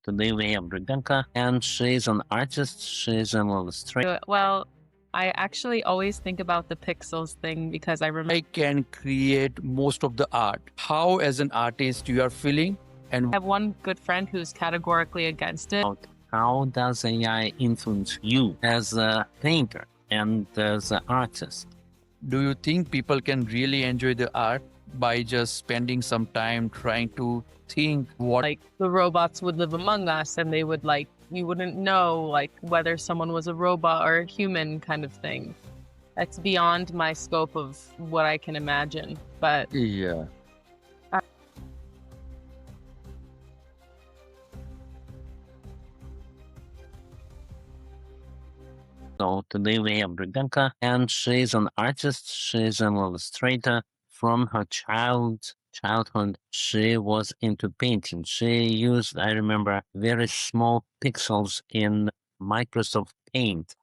Today we have Rebecca, and she's an artist, she's an illustrator. Well, I actually always think about the pixels thing because I remember I can create most of the art. How, as an artist, you are feeling, I and have one good friend who's categorically against it. How does AI influence you as a painter and as an artist? do you think people can really enjoy the art by just spending some time trying to think what Like the robots would live among us and they would you wouldn't know whether someone was a robot or a human kind of thing. That's beyond my scope of what I can imagine. But Yeah. So today we have Rebecca, and she's an artist, she's an illustrator. From her childhood, she was into painting. She used, I remember, very small pixels in Microsoft Paint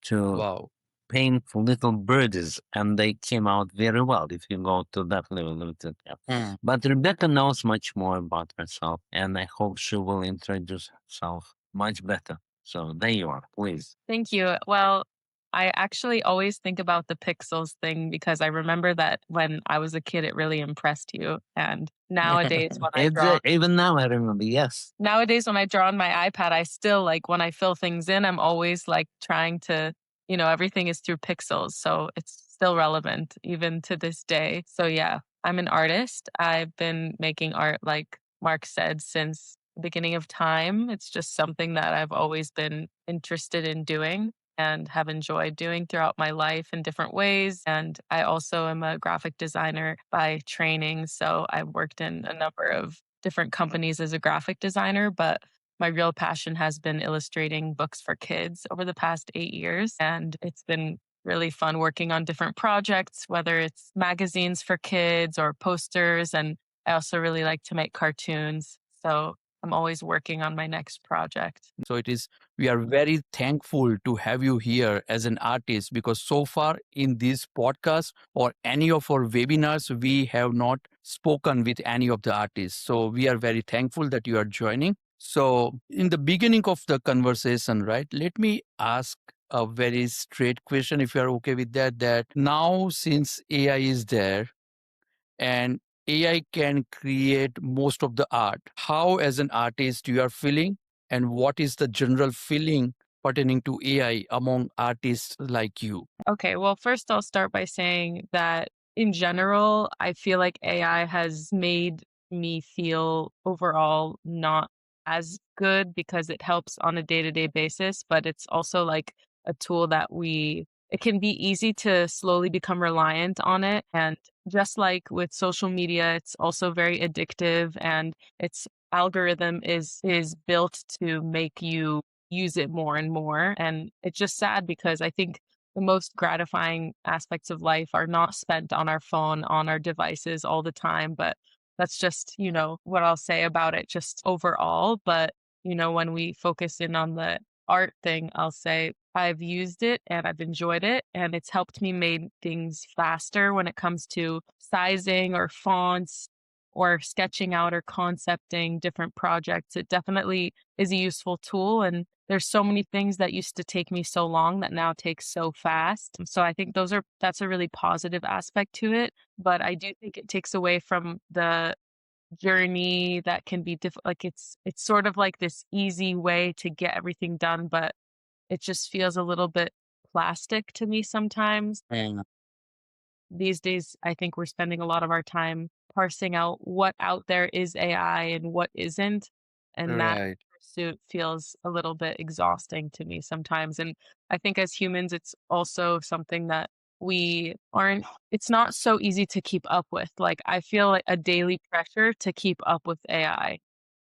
to Wow. paint little birdies, and they came out very well if you go to that level of detail. Mm. But Rebecca knows much more about herself, and I hope she will introduce herself much better. So there you are, please. thank you. Well, I actually always think about the pixels thing because I remember that when I was a kid, it really impressed you. And nowadays, when I draw Even now I remember, yes. nowadays when I draw on my iPad, I still when I fill things in, I'm always trying to, everything is through pixels. So it's still relevant even to this day. So yeah, I'm an artist. I've been making art, like Mark said, since the beginning of time. It's just something that I've always been interested in doing and have enjoyed doing throughout my life in different ways. And I also am a graphic designer by training. So I've worked in a number of different companies as a graphic designer, but my real passion has been illustrating books for kids over the past 8 years. And it's been really fun working on different projects, whether it's magazines for kids or posters. And I also really like to make cartoons. So I'm always working on my next project. So we are very thankful to have you here as an artist, because so far in this podcast or any of our webinars, we have not spoken with any of the artists. So we are very thankful that you are joining. So in the beginning of the conversation, right, let me ask a very straight question, if you are okay with that, that now since AI is there, and AI can create most of the art. How, as an artist, you are feeling, and what is the general feeling pertaining to AI among artists like you? Okay, well, first I'll start by saying that in general, I feel like AI has made me feel overall not as good because it helps on a day to day basis, but it's also like a tool that it can be easy to slowly become reliant on it. And just like with social media, it's also very addictive and its algorithm is built to make you use it more and more. And it's just sad because I think the most gratifying aspects of life are not spent on our phone, on our devices all the time. But that's just, what I'll say about it just overall. But, when we focus in on the art thing, I'll say I've used it and I've enjoyed it. And it's helped me make things faster when it comes to sizing or fonts or sketching out or concepting different projects. It definitely is a useful tool. And there's so many things that used to take me so long that now take so fast. So I think that's a really positive aspect to it. But I do think it takes away from the journey that can be like it's sort of like this easy way to get everything done, but it just feels a little bit plastic to me sometimes. And These days, I think we're spending a lot of our time parsing out what out there is AI and what isn't. And that Right. pursuit feels a little bit exhausting to me sometimes. And I think as humans, it's also something that it's not so easy to keep up with. Like, I feel like a daily pressure to keep up with AI.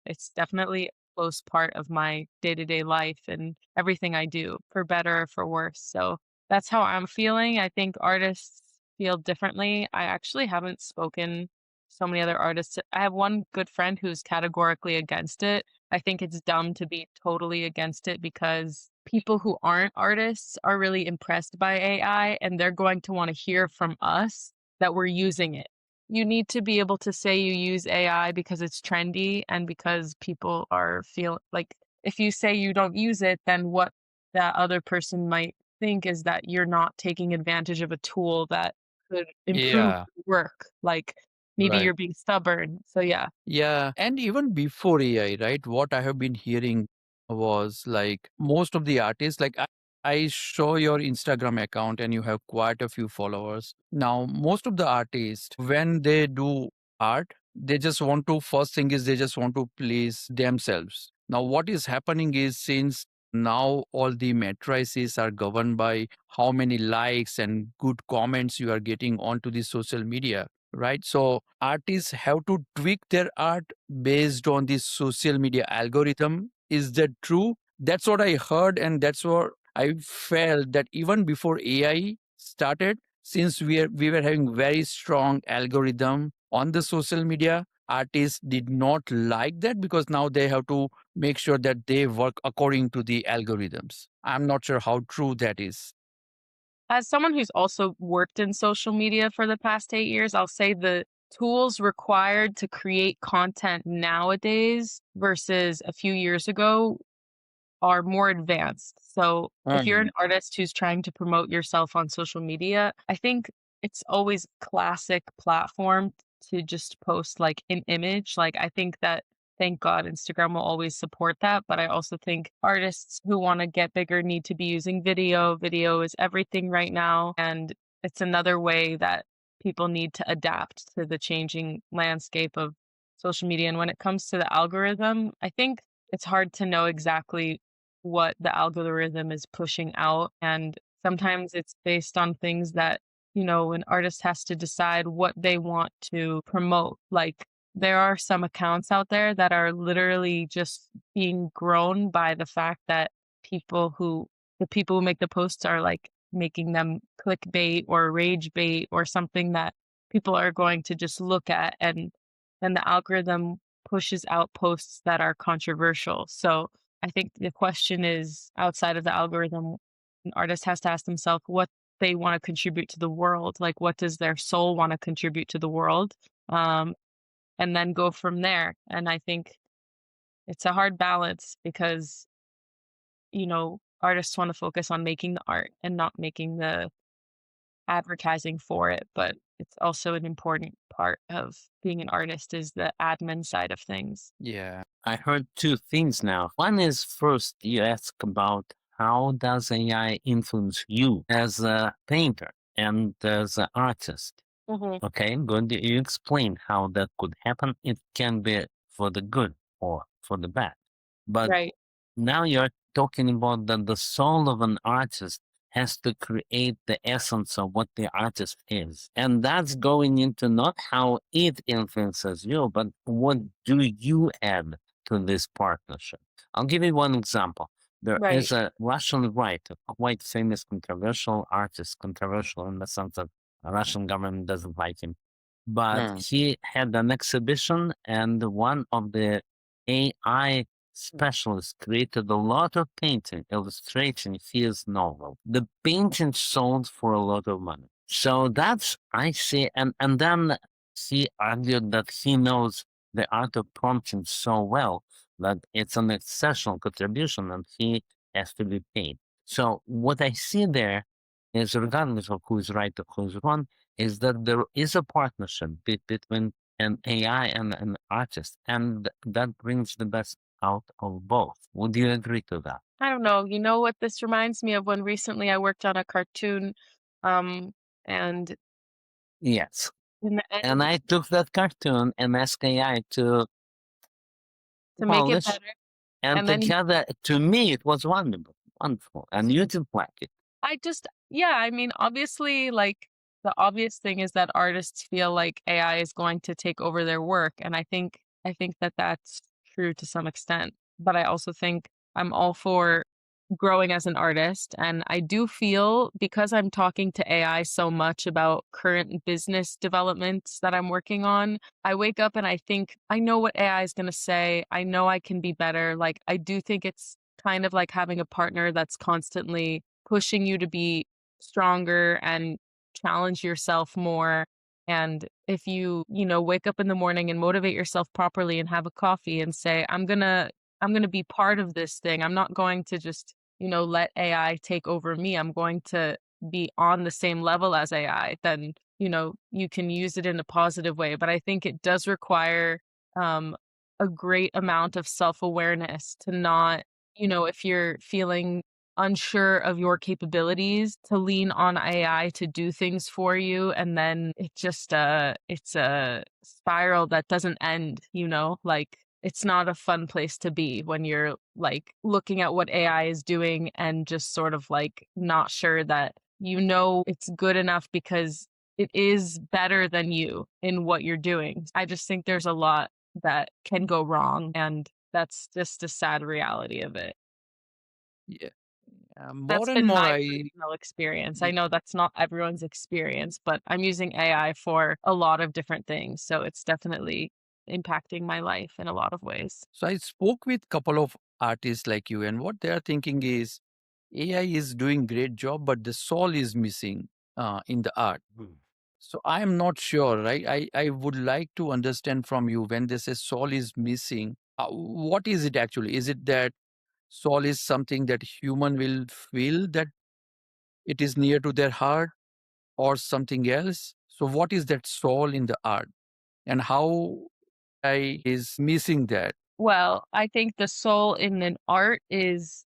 It's definitely a close part of my day to day life and everything I do, for better or for worse. So that's how I'm feeling. I think artists feel differently. I actually haven't spoken to so many other artists. I have one good friend who's categorically against it. I think it's dumb to be totally against it because people who aren't artists are really impressed by AI and they're going to want to hear from us that we're using it. you need to be able to say you use AI because it's trendy and because people are feel like if you say you don't use it, then what that other person might think is that you're not taking advantage of a tool that could improve Yeah, work. Like maybe right. you're being stubborn. So yeah. Yeah, and even before AI, right? What I have been hearing was like most of the artists, like I saw your Instagram account and you have quite a few followers. Now, most of the artists, when they do art, they just want to, first thing is they just want to please themselves. Now, what is happening is since now all the matrices are governed by how many likes and good comments you are getting onto the social media, right? So artists have to tweak their art based on the social media algorithm. Is that true? That's what I heard, and that's what I felt that even before AI started, since we were having very strong algorithm on the social media, artists did not like that because now they have to make sure that they work according to the algorithms. I'm not sure how true that is. As someone who's also worked in social media for the past 8 years, I'll say the tools required to create content nowadays versus a few years ago are more advanced. So if you're an artist who's trying to promote yourself on social media, I think it's always classic platform to just post like an image. Like I think that thank God Instagram will always support that, but I also think artists who want to get bigger need to be using video. Video is everything right now and it's another way that people need to adapt to the changing landscape of social media. And when it comes to the algorithm, I think it's hard to know exactly what the algorithm is pushing out. And sometimes it's based on things that, an artist has to decide what they want to promote. Like there are some accounts out there that are literally just being grown by the fact that the people who make the posts are like making them clickbait or rage bait or something that people are going to just look at. And then the algorithm pushes out posts that are controversial. So I think the question is outside of the algorithm, an artist has to ask themselves what they want to contribute to the world. Like, what does their soul want to contribute to the world? Um, and then go from there. And I think it's a hard balance because, artists want to focus on making the art and not making the advertising for it. But it's also an important part of being an artist is the admin side of things. Yeah. I heard two things now. One is first, you ask about how does AI influence you as a painter and as an artist? Hmm. Okay, good. You explain how that could happen. It can be for the good or for the bad. But Right. now you're talking about that the soul of an artist has to create the essence of what the artist is. And that's going into not how it influences you, but what do you add to this partnership? I'll give you one example. There Right. is a Russian writer, quite famous, controversial artist, controversial in the sense that the Russian government doesn't like him. But Mm. he had an exhibition, and one of the AI specialists created a lot of painting, illustration, his novel. The painting sold for a lot of money. So that's, I see, and then he argued that he knows the art of prompting so well that it's an exceptional contribution and he has to be paid. So what I see there is, regardless of who's right or who's wrong, is that there is a partnership between an AI and an artist, and that brings the best out of both. Would you agree to that? I don't know. You know what this reminds me of when recently I worked on a cartoon, um, and Yes. in the And end, I took that cartoon and asked AI to to make it polish, better, and and then together, to me, it was wonderful, wonderful. And you didn't like it. yeah, I mean, obviously, like the obvious thing is that artists feel like AI is going to take over their work, and I think that that's true to some extent. But I also think I'm all for growing as an artist, and I do feel because I'm talking to AI so much about current business developments that I'm working on, I wake up and I think I know what AI is going to say. I know I can be better. Like I do think it's kind of like having a partner that's constantly pushing you to be stronger and challenge yourself more. And if you wake up in the morning and motivate yourself properly and have a coffee and say, I'm going to be part of this thing. I'm not going to just let AI take over me. I'm going to be on the same level as AI, then you can use it in a positive way. But I think it does require um a great amount of self-awareness to not if you're feeling unsure of your capabilities, to lean on AI to do things for you, and then it's a spiral that doesn't end. Like, it's not a fun place to be when you're like looking at what AI is doing and just sort of like not sure that it's good enough because it is better than you in what you're doing. I just think there's a lot that can go wrong, and that's just a sad reality of it. Yeah. More That's and been more, my I personal experience. I know that's not everyone's experience, but I'm using AI for a lot of different things, so it's definitely impacting my life in a lot of ways. so I spoke with couple of artists like you, and what they are thinking is AI is doing great job, but the soul is missing in the art. So I am not sure, right? I would like to understand from you when they say soul is missing, what is it actually? Is it that soul is something that human will feel that it is near to their heart or something else? So what is that soul in the art and how I is missing that? Well, I think the soul in an art is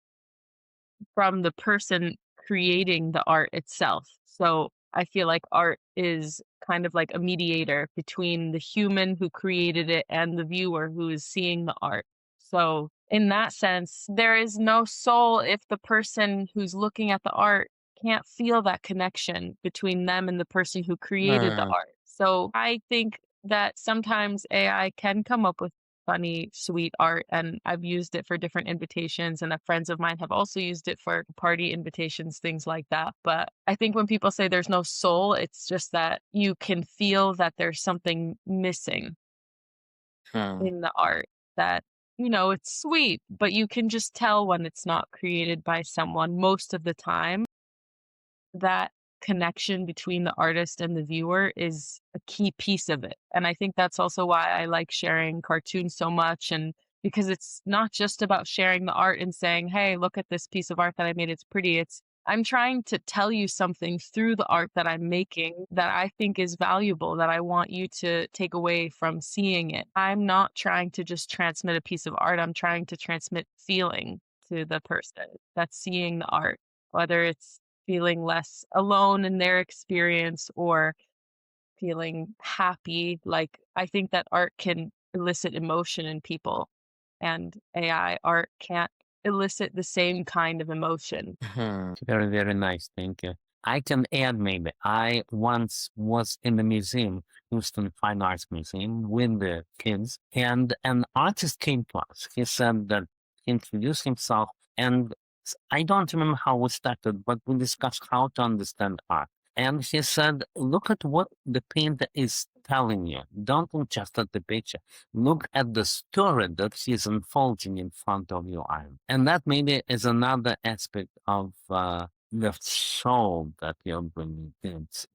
from the person creating the art itself. So I feel like art is kind of like a mediator between the human who created it and the viewer who is seeing the art. So, in that sense, there is no soul if the person who's looking at the art can't feel that connection between them and the person who created the Uh, art. So, I think that sometimes AI can come up with funny, sweet art, and I've used it for different invitations, and friends of mine have also used it for party invitations, things like that. But I think when people say there's no soul, it's just that you can feel that there's something missing huh. in the art, that it's sweet, but you can just tell when it's not created by someone most of the time. That connection between the artist and the viewer is a key piece of it. And I think that's also why I like sharing cartoons so much, and because it's not just about sharing the art and saying, "Hey, look at this piece of art that I made. It's pretty." It's I'm trying to tell you something through the art that I'm making that I think is valuable, that I want you to take away from seeing it. I'm not trying to just transmit a piece of art. I'm trying to transmit feeling to the person that's seeing the art, whether it's feeling less alone in their experience or feeling happy. Like, I think that art can elicit emotion in people, and AI art can't elicit the same kind of emotion. Huh. Very, very nice. Thank you. I can add maybe. I once was in the museum, Houston Fine Arts Museum, with the kids, and an artist came to us. He said that he introduced himself, and I don't remember how we started, but we discussed how to understand art. And he said, look at what the painter is telling you. Don't look just at the picture. Look at the story that is unfolding in front of your eye. And that maybe is another aspect of the soul that you're bringing.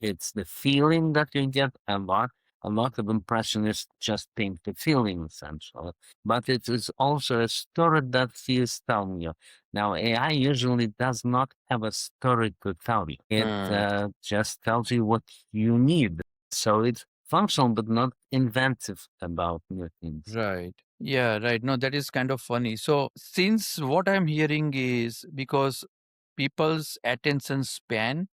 It's the feeling that you get a lot. A lot of impressionists just paint the feeling essentially, but it is also a story that he is telling you. Now, AI usually does not have a story to tell you. It just tells you what you need. So it's functional, but not inventive about new things. Right. Yeah, right. No, that is kind of funny. So, since what I'm hearing is because people's attention span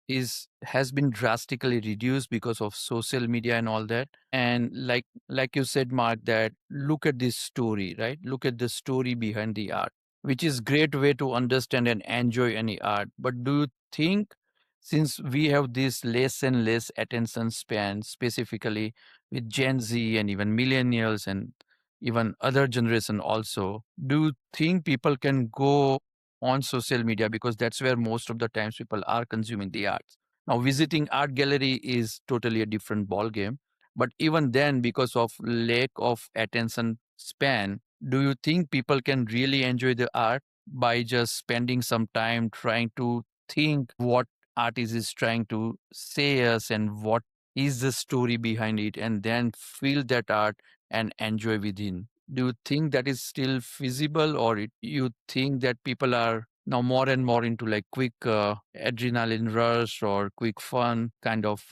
is has been drastically reduced because of social media and all that, and like you said, Mark, that look at this story, right? Look at the story behind the art, which is great way to understand and enjoy any art. But do you think, since we have this less and less attention span, specifically with Gen Z and even millennials and even other generation also, do you think people can go on social media, because that's where most of the times people are consuming the arts? Now visiting art gallery is totally a different ball game, but even then, because of lack of attention span, do you think people can really enjoy the art by just spending some time trying to think what artist is trying to say us and what is the story behind it, and then feel that art and enjoy within. Do you think that is still feasible, or you think that people are now more and more into like quick adrenaline rush or quick fun kind of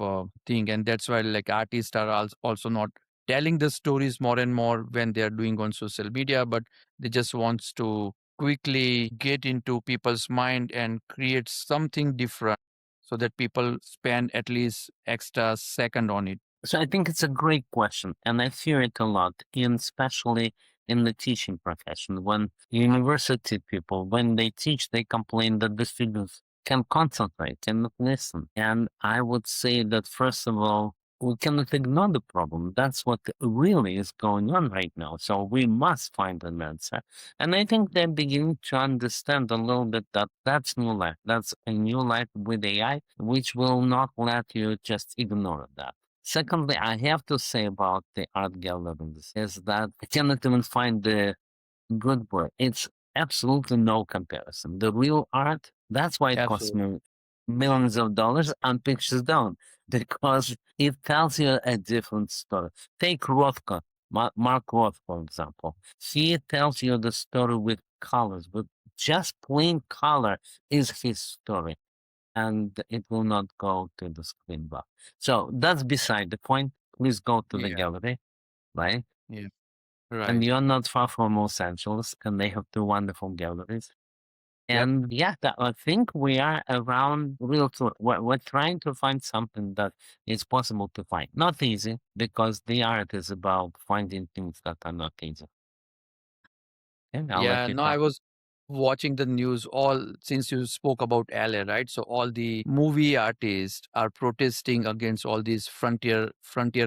thing, and that's why like artists are also not telling the stories more and more when they are doing on social media, but they just wants to quickly get into people's mind and create something different so that people spend at least extra second on it. So I think it's a great question, and I hear it a lot, in especially in the teaching profession. When university people, when they teach, they complain that the students can concentrate, cannot listen. And I would say that first of all, we cannot ignore the problem. That's what really is going on right now. So we must find an answer. And I think they're beginning to understand a little bit that that's new life. That's a new life with AI, which will not let you just ignore that. Secondly, I have to say about the art galleries is that I cannot even find the good word. It's absolutely no comparison. The real art, that's why it costs Absolutely. me millions of dollars and pictures down, because it tells you a different story. Take Rothko, Mark Roth, for example. He tells you the story with colors, but just plain color is his story, and it will not go to the screen bar. So that's beside the point. Please go to the Yeah. gallery, right? Yeah. And Right. you're not far from Los Angeles, and they have two wonderful galleries. Yep. And yeah, I think we are around real tour. We're trying to find something that is possible to find. Not easy, because the art is about finding things that are not easy. And I'll let Yeah, you no, I talk. was watching the news all since you spoke about LA, right? So all the movie artists are protesting against all these frontier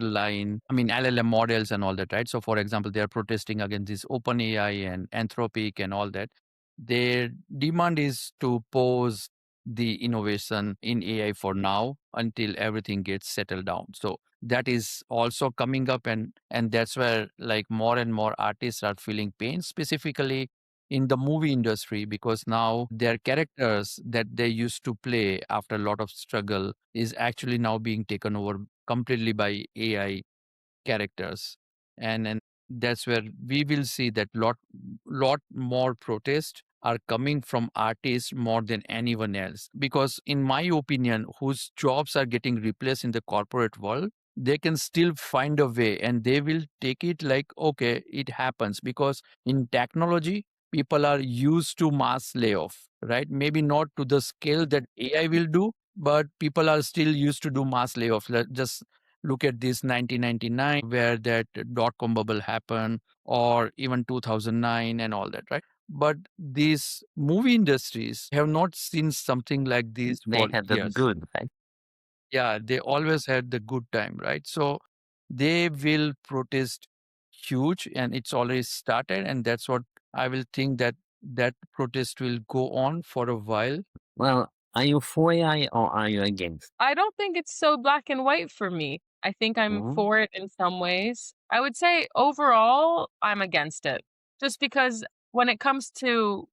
line, I mean LLM models and all that, right? So for example, they are protesting against this OpenAI and Anthropic and all that. Their demand is to pause the innovation in AI for now until everything gets settled down. So that is also coming up, and that's where like more and more artists are feeling pain, specifically in the movie industry, because now their characters that they used to play after a lot of struggle is actually now being taken over completely by AI characters. And that's where we will see that lot more protests are coming from artists more than anyone else, because in my opinion, whose jobs are getting replaced in the corporate world, they can still find a way and they will take it like, okay, it happens, because in technology people are used to mass layoff, right? Maybe not to the scale that AI will do, but people are still used to do mass layoff. Just look at this 1999, where that dot-com bubble happened, or even 2009 and all that, right? But these movie industries have not seen something like this They for had that years. good, right? Yeah, they always had the good time, right? So they will protest huge, and it's already started, and that's what I will think, that that protest will go on for a while. Well, are you for AI or are you against? I don't think it's so black and white for me. I think I'm Mhm. for it in some ways. I would say overall, I'm against it. Just because when it comes to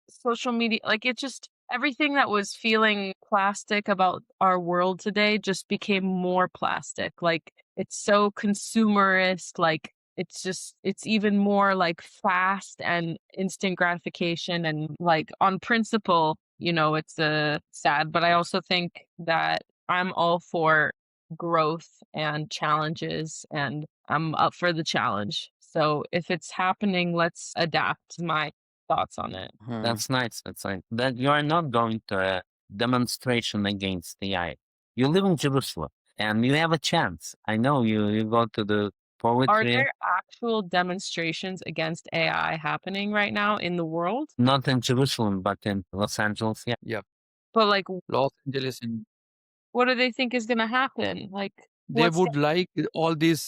social media, like it just everything that was feeling plastic about our world today just became more plastic. Like it's so consumerist, like it's even more like fast and instant gratification and like on principle, it's sad, but I also think that I'm all for growth and challenges and I'm up for the challenge. So if it's happening, let's adapt my thoughts on it. Hmm. That's nice. That's nice. That you are not going to a demonstration against AI. You live in Jerusalem and you have a chance. I know you go to the Are poetry, there actual demonstrations against AI happening right now in the world? not in Jerusalem, but in Los Angeles. Yeah. Yeah, But like, Los Angeles and what do they think is going to happen? Like, they what's would like all these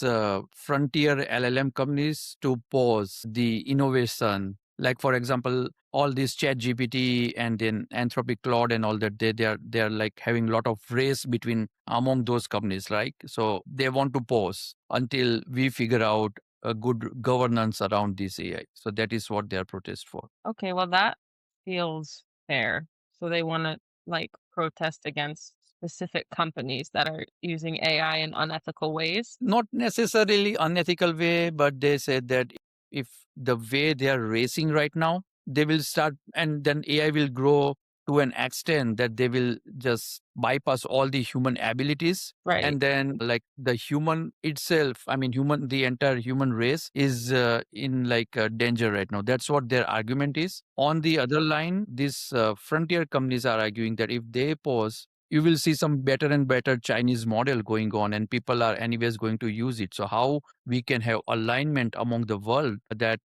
frontier LLM companies to pause the innovation. Like for example, all this Chat GPT and then Anthropic Claude and all that, they are like having a lot of race between among those companies, right? So they want to pause until we figure out a good governance around this AI. So that is what they are protest for. okay? Well, that feels fair. So they want to like protest against. specific companies that are using AI in unethical ways? Not necessarily unethical way, but they said that if the way they are racing right now, they will start, and then AI will grow to an extent that they will just bypass all the human abilities. Right. And then, like the human itself, I mean, the entire human race is in like danger right now. That's what their argument is. On the other line, these frontier companies are arguing that if they pause, you will see some better and better Chinese model going on, and people are anyways going to use it. So how we can have alignment among the world that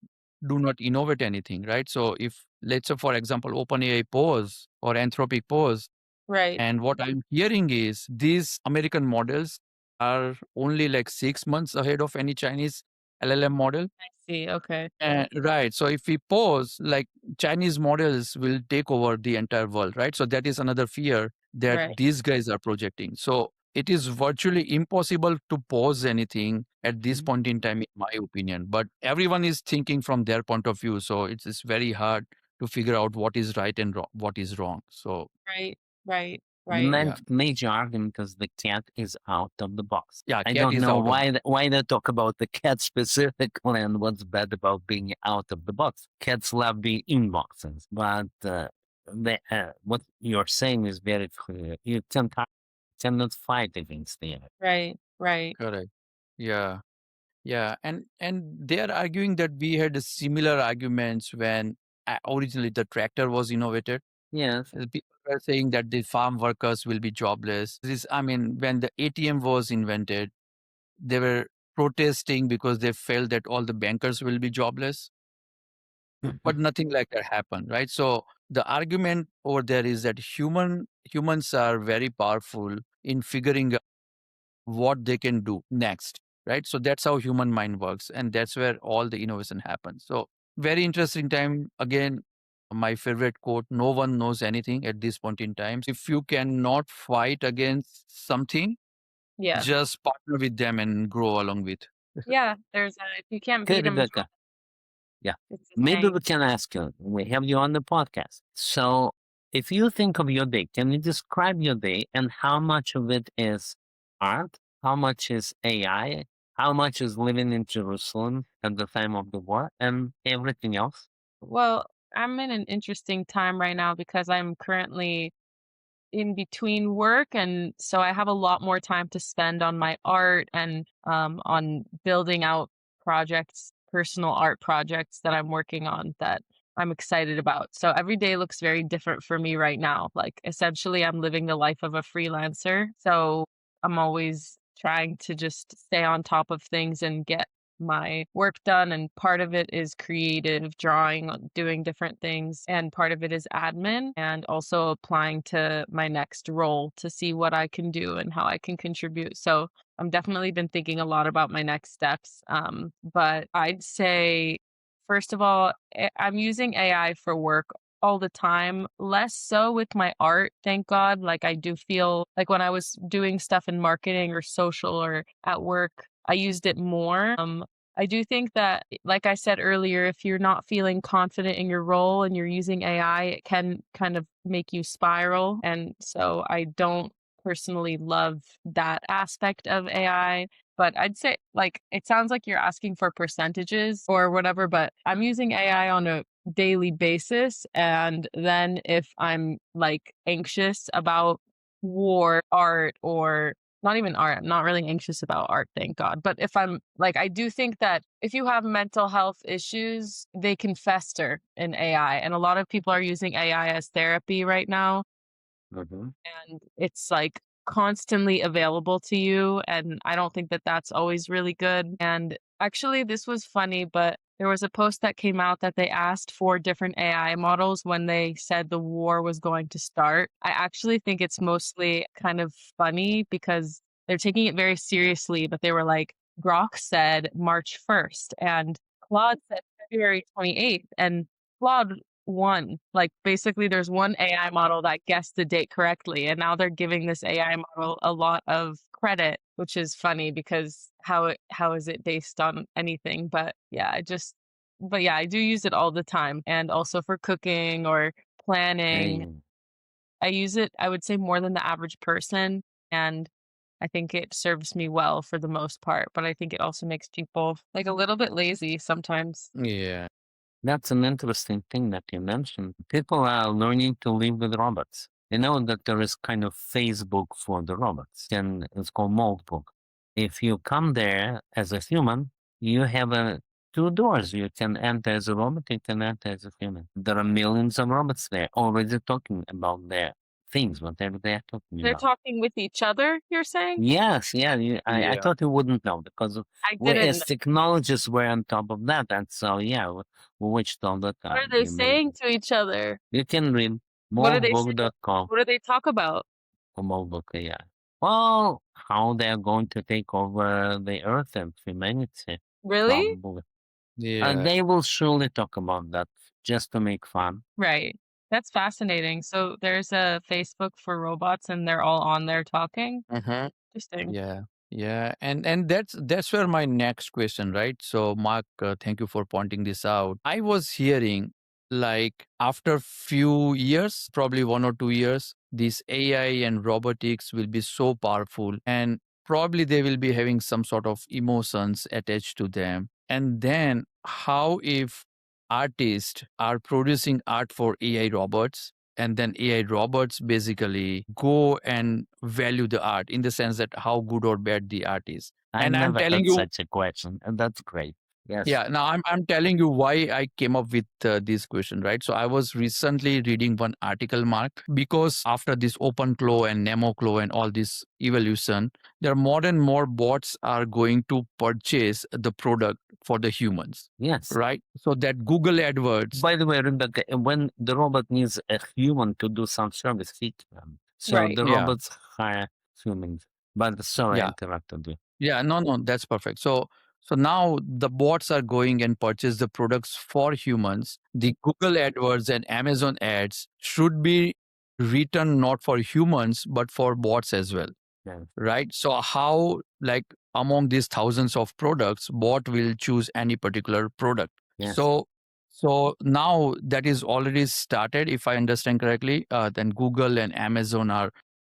do not innovate anything, right? So if, let's say for example, OpenAI pause or Anthropic pause, Right. and what I'm hearing is these American models are only like 6 months ahead of any Chinese LLM model. I see. Okay. Right. So if we pause, like Chinese models will take over the entire world, right? So that is another fear that Right. these guys are projecting. So it is virtually impossible to pause anything at this Mhm. point in time, in my opinion. But everyone is thinking from their point of view. So it's very hard to figure out what is right and what is wrong. So Right. Right. The Right. major argument is the cat is out of the box. yeah, I cat don't is know out of. why they talk about the cat specifically and what's bad about being out of the box. Cats love being in boxes, but what you're saying is very clear. You cannot fight against the AI. Right. Right. Correct. Yeah. Yeah, and they are arguing that we had similar arguments when originally the tractor was innovated. Yes. People were saying that the farm workers will be jobless. I mean, when the ATM was invented, they were protesting because they felt that all the bankers will be jobless, but nothing like that happened, right? So the argument over there is that humans are very powerful in figuring what they can do next, right? So that's how human mind works, and that's where all the innovation happens. So very interesting time. Again, my favorite quote: no one knows anything at this point in time. If you cannot fight against something, Yeah. just partner with them and grow along with. Yeah. There's a, if you can't Okay, beat them, Rebecca. Yeah. it's a Maybe saying. we can ask you. We have you on the podcast. So if you think of your day, can you describe your day and how much of it is art? How much is AI? How much is living in Jerusalem at the time of the war and everything else? Well, I'm in an interesting time right now because I'm currently in between work, and so I have a lot more time to spend on my art and on building out projects, personal art projects that I'm working on that I'm excited about. So every day looks very different for me right now. Like essentially I'm living the life of a freelancer, so I'm always trying to just stay on top of things and get my work done, and part of it is creative drawing, doing different things, and part of it is admin and also applying to my next role to see what I can do and how I can contribute. So I'm definitely been thinking a lot about my next steps. But I'd say first of all, I'm using AI for work all the time, less so with my art, thank God. Like I do feel like when I was doing stuff in marketing or social or at work, I used it more. I do think that, like I said earlier, if you're not feeling confident in your role and you're using AI, it can kind of make you spiral. And so I don't personally love that aspect of AI. But I'd say, like, it sounds like you're asking for percentages or whatever, but I'm using AI on a daily basis. And then if I'm like anxious about war, art, or not even art. I'm not really anxious about art, thank God. But if I'm like, I do think that if you have mental health issues, they can fester in AI. And a lot of people are using AI as therapy right now, Mhm. and it's like constantly available to you. And I don't think that that's always really good. And actually, this was funny, but there was a post that came out that they asked for different AI models when they said the war was going to start. I actually think it's mostly kind of funny because they're taking it very seriously, but they were like, Grok said March 1st and Claude said February 28th. And Claude one. Like, basically, there's one AI model that guessed the date correctly, and now they're giving this AI model a lot of credit, which is funny because how is it based on anything? But yeah, I do use it all the time, and also for cooking or planning. Hey. I use it, I would say, more than the average person, and I think it serves me well for the most part, but I think it also makes people, like, a little bit lazy sometimes. Yeah. That's an interesting thing that you mentioned. People are learning to live with robots. You know that there is kind of Facebook for the robots, and it's called Moldbook. If you come there as a human, you have two doors. You can enter as a robot, you can enter as a human. There are millions of robots there already talking about their things, whatever they are talking They're about. talking with each other, you're saying? Yes, yeah, I Yeah. thought you wouldn't know because I we didn't as know. technologists were on top of that, and so yeah, we watched all the What are time. they saying to each other? You can read What do they say? moldbook.com What do they talk about? or Moldbook, yeah. Well, how they are going to take over the earth and humanity, Really? probably. Yeah. They will surely talk about that just to make fun. Right. That's fascinating. So there's a Facebook for robots and they're all on there talking? Mhm. Interesting. Yeah, yeah, and that's where my next question, right? So, Mark, thank you for pointing this out. I was hearing like after few years, probably 1 or 2 years, this AI and robotics will be so powerful, and probably they will be having some sort of emotions attached to them. And then, how if artists are producing art for AI robots? And then AI robots basically go and value the art in the sense that how good or bad the art is. I And I'm never telling had you, such a question, and that's great. Yes. yeah, now I'm telling you why I came up with this question, right? So I was recently reading one article, Mark, because after this OpenClaw and NemoClaw and all this evolution, there are more and more bots are going to purchase the product for the humans, Yes. right? So that Google AdWords, By the way, Rebecca, when the robot needs a human to do some service, he can. So Right. the yeah, robots hire humans. But sorry, I yeah. interrupted you. Yeah, no, no, that's perfect. So now the bots are going and purchase the products for humans. The Google AdWords and Amazon ads should be written not for humans but for bots as well, Yes. right? So how, like, among these thousands of products, bot will choose any particular product. Yes. So now that is already started, if I understand correctly. Then Google and Amazon are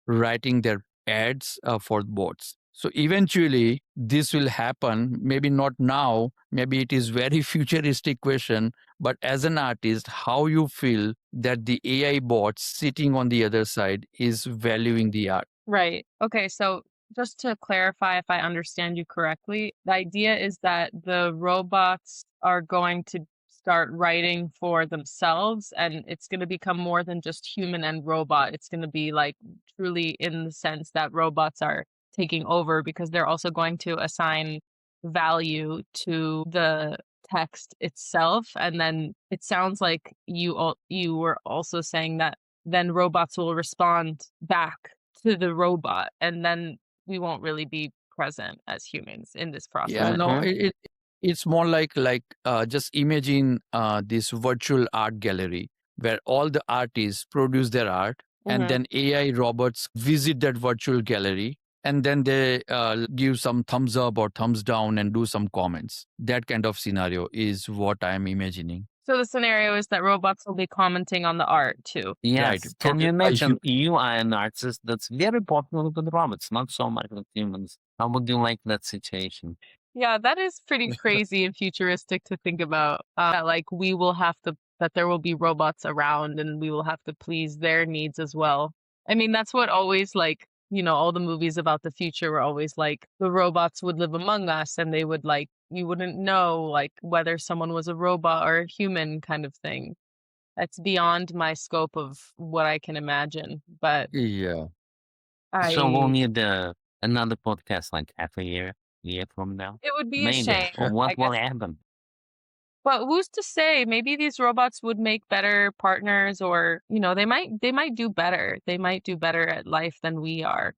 writing their ads for bots. So eventually this will happen. Maybe not now. Maybe it is very futuristic question. But as an artist, how you feel that the AI bot sitting on the other side is valuing the art? Right. Okay, so just to clarify if I understand you correctly, the idea is that the robots are going to start writing for themselves and it's going to become more than just human and robot. It's going to be like truly in the sense that robots are taking over because they're also going to assign value to the text itself, and then it sounds like you were also saying that then robots will respond back to the robot, and then we won't really be present as humans in this Yeah, process. no, Mm-hmm. it's more like just imagine this virtual art gallery where all the artists produce their art, and Mhm. then AI robots visit that virtual gallery, and then they give some thumbs up or thumbs down and do some comments. That kind of scenario is what I'm imagining. So the scenario is that robots will be commenting on the art too. Right, Yes. Can you produced by imagine humans. you are an artist that's very popular with robots, not so much with humans? How would you like that situation? Yeah, that is pretty crazy and futuristic to think about. That like we will have to that there will be robots around and we will have to please their needs as well. I mean, that's what always like, all the movies about the future were always like the robots would live among us and they would like you wouldn't know like whether someone was a robot or a human kind of thing. That's beyond my scope of what I can imagine, but Yeah. So we'll I need another podcast like half a year from now, it would be a maybe. shame, Or I what will guess. happen? But who's to say? Maybe these robots would make better partners or, they might do better. They might do better at life than we are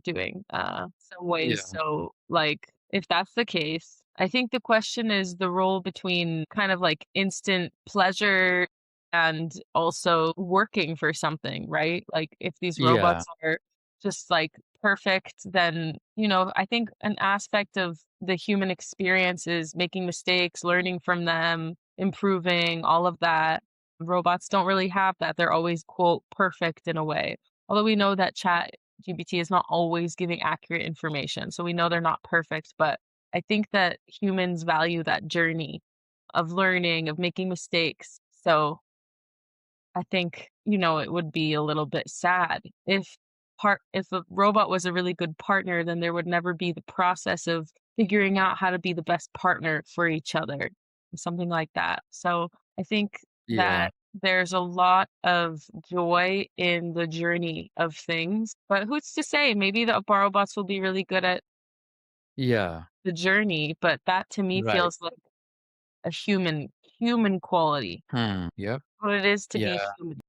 doing, some ways. Yeah. So, like, if that's the case, I think the question is the role between kind of like instant pleasure and also working for something, right? Like, if these Yeah. robots are just like perfect, then, I think an aspect of the human experience is making mistakes, learning from them, improving, all of that. Robots don't really have that. They're always, quote, perfect in a way. Although we know that Chat GPT is not always giving accurate information. So we know they're not perfect. But I think that humans value that journey of learning, of making mistakes. So I think, it would be a little bit sad if a robot was a really good partner, then there would never be the process of figuring out how to be the best partner for each other, something like that. So I think Yeah. that there's a lot of joy in the journey of things, but who's to say? Maybe the robots will be really good at Yeah. the journey, but that to me Right. feels like a human quality, Yep. what it is to be Yeah. human.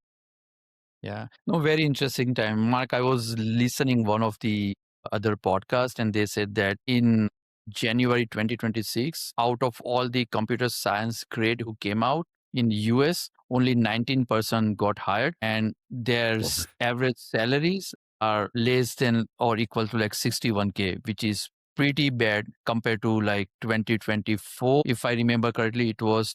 Yeah. No, very interesting time. Mark, I was listening one of the other podcast and they said that in January 2026, out of all the computer science grade who came out in US, only 19% got hired and their average salaries are less than or equal to like 61K, which is pretty bad compared to like 2024. If I remember correctly, it was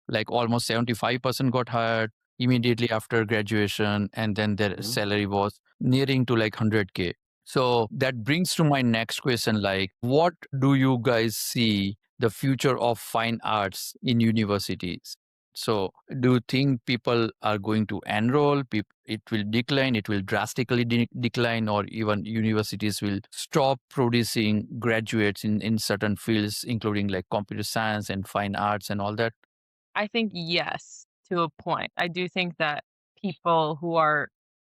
like almost 75% got hired immediately after graduation and then their Mhm. salary was nearing to like 100K. So that brings to my next question, like what do you guys see the future of fine arts in universities? So do you think people are going to enroll, it will decline, it will drastically decline, or even universities will stop producing graduates in certain fields including like computer science and fine arts and all that? I think yes, to a point. I do think that people who are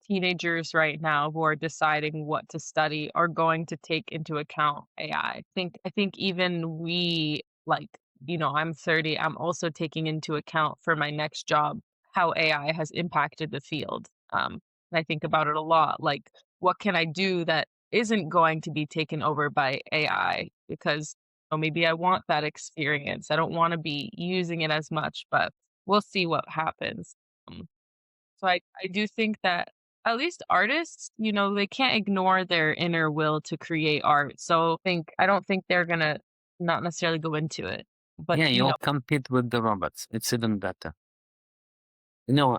teenagers right now who are deciding what to study are going to take into account AI. I think even we like, I'm 30, I'm also taking into account for my next job how AI has impacted the field. And I think about it a lot. Like, what can I do that isn't going to be taken over by AI? Because maybe I want that experience. I don't wanna be using it as much, but we'll see what happens. Um, so I do think that at least artists, they can't ignore their inner will to create art. So I don't think they're gonna not necessarily go into it. But, Yeah, you'll compete with the robots. It's even better. No,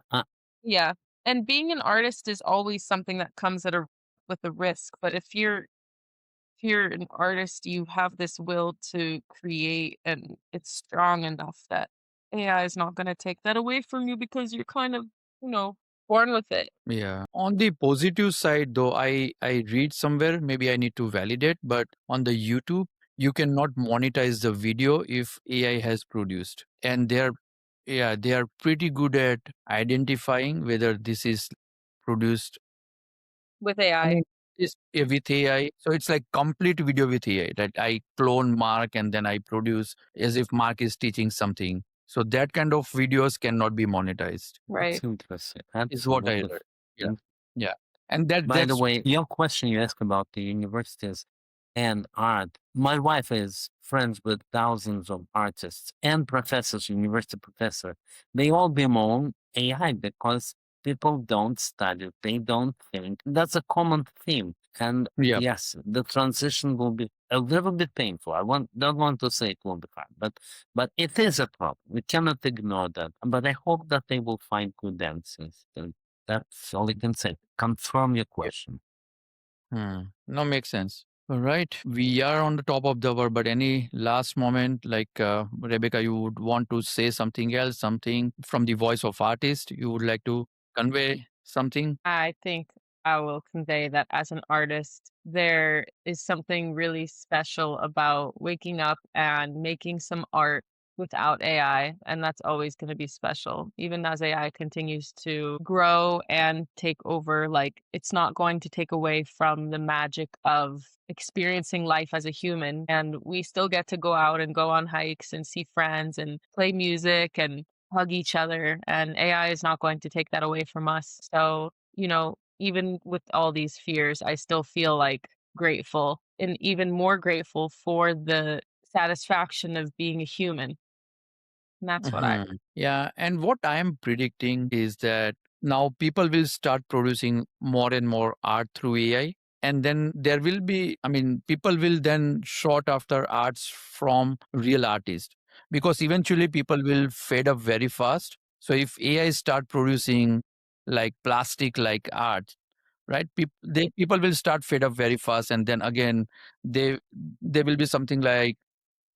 yeah. And being an artist is always something that comes with a risk. But if you're an artist, you have this will to create, and it's strong enough that AI is not going to take that away from you because you're kind of, you know, born with it. Yeah. On the positive side, though, I read somewhere, maybe I need to validate, but on the YouTube, you cannot monetize the video if AI has produced, and they are pretty good at identifying whether this is produced. With I AI, mean, is with AI, so it's like complete video with AI that I clone Mark and then I produce as if Mark is teaching something. So that kind of videos cannot be monetized. right? it's interesting. Is what I Absolutely. read. Yeah. Yeah. And that By the that's way, your question you asked about the universities and art. My wife is friends with thousands of artists and professors, university professor. They all bemoan AI because people don't study, they don't think. That's a common theme. And yeah. yes, the transition will be a little bit painful. Don't want to say it will be hard, but it is a problem. We cannot ignore that. But I hope that they will find good answers. And that's all I can say. Confirm your Yeah. question. No, makes sense. All right. We are on the top of the hour, but any last moment, like Rebecca, you would want to say something else, something from the voice of artist, you would like to convey something? I think I will convey that as an artist, there is something really special about waking up and making some art without AI. And that's always going to be special. Even as AI continues to grow and take over, like it's not going to take away from the magic of experiencing life as a human. And we still get to go out and go on hikes and see friends and play music and hug each other. And AI is not going to take that away from us. So even with all these fears, I still feel like grateful and even more grateful for the satisfaction of being a human. And that's what I Yeah, and what I am predicting is that now people will start producing more and more art through AI. And then there will be, I mean, people will then sought after arts from real artists because eventually people will fade up very fast. So if AI start producing like plastic like art, right? People will start fed up very fast, and then again they there will be something like,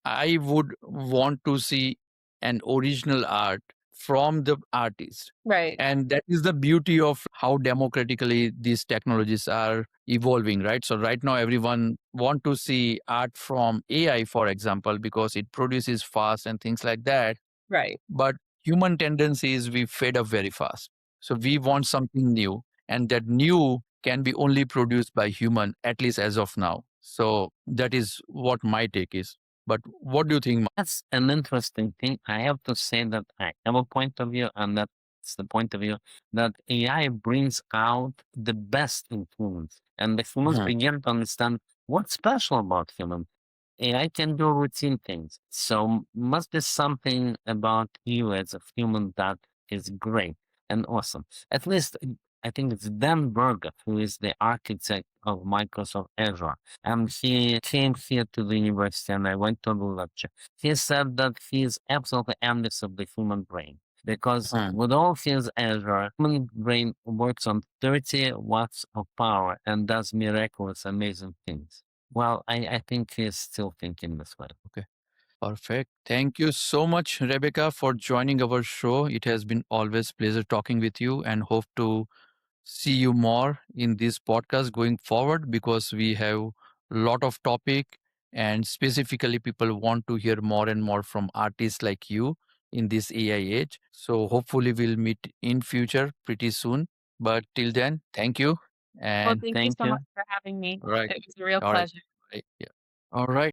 I would want to see an original art from the artist. Right. And that is the beauty of how democratically these technologies are evolving, right? So right now everyone want to see art from AI, for example, because it produces fast and things like that. Right. But human tendency is we fade up very fast. So we want something new, and that new can be only produced by human, at least as of now. So that is what my take is. But what do you think? That's an interesting thing. I have to say that I have a point of view, and that's the point of view that AI brings out the best in humans, and the humans Mhm. begin to understand what's special about humans. AI can do routine things. So must be something about you as a human that is great and awesome. At least I think it's Dan Berger who is the architect of Microsoft Azure. And he came here to the university and I went to the lecture. He said that he is absolutely envious of the human brain. Because Mhm. with all his Azure, human brain works on 30 watts of power and does miraculous, amazing things. Well, I think he's still thinking this way. Okay. Perfect. Thank you so much, Rebecca, for joining our show. It has been always pleasure talking with you, and hope to see you more in this podcast going forward, because we have a lot of topic, and specifically people want to hear more and more from artists like you in this AI age. So hopefully we'll meet in future pretty soon. But till then, thank you. Well, And thank you Thank so you. much for having me. all right. It was a real All right. pleasure. Yeah. All right.